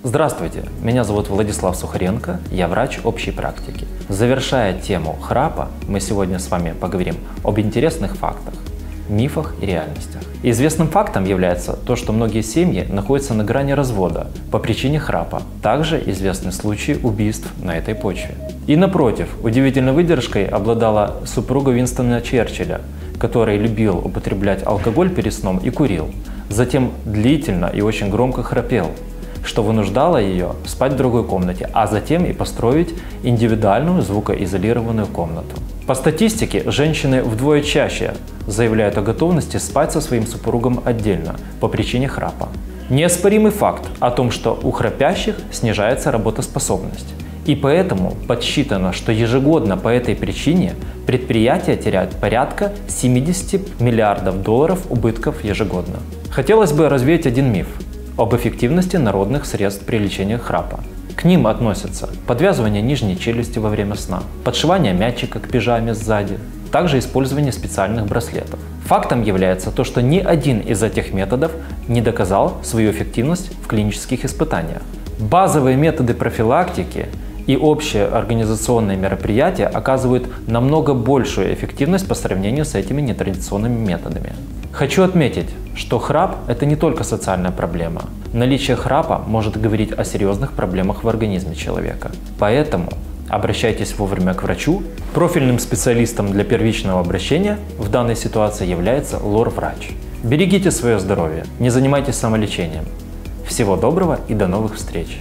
Здравствуйте, меня зовут Владислав Сухаренко, я врач общей практики. Завершая тему храпа, мы сегодня с вами поговорим об интересных фактах, мифах и реальностях. Известным фактом является то, что многие семьи находятся на грани развода по причине храпа. Также известны случаи убийств на этой почве. И напротив, удивительной выдержкой обладала супруга Уинстона Черчилля, который любил употреблять алкоголь перед сном и курил. Затем длительно и очень громко храпел, что вынуждало ее спать в другой комнате, а затем и построить индивидуальную звукоизолированную комнату. По статистике, женщины вдвое чаще заявляют о готовности спать со своим супругом отдельно по причине храпа. Неоспоримый факт о том, что у храпящих снижается работоспособность. И поэтому подсчитано, что ежегодно по этой причине предприятия теряют порядка 70 миллиардов долларов убытков ежегодно. Хотелось бы развеять один миф об эффективности народных средств при лечении храпа. К ним относятся подвязывание нижней челюсти во время сна, подшивание мячика к пижаме сзади, также использование специальных браслетов. Фактом является то, что ни один из этих методов не доказал свою эффективность в клинических испытаниях. Базовые методы профилактики и общие организационные мероприятия оказывают намного большую эффективность по сравнению с этими нетрадиционными методами. Хочу отметить, что храп – это не только социальная проблема. Наличие храпа может говорить о серьезных проблемах в организме человека. Поэтому обращайтесь вовремя к врачу. Профильным специалистом для первичного обращения в данной ситуации является лор-врач. Берегите свое здоровье, не занимайтесь самолечением. Всего доброго и до новых встреч!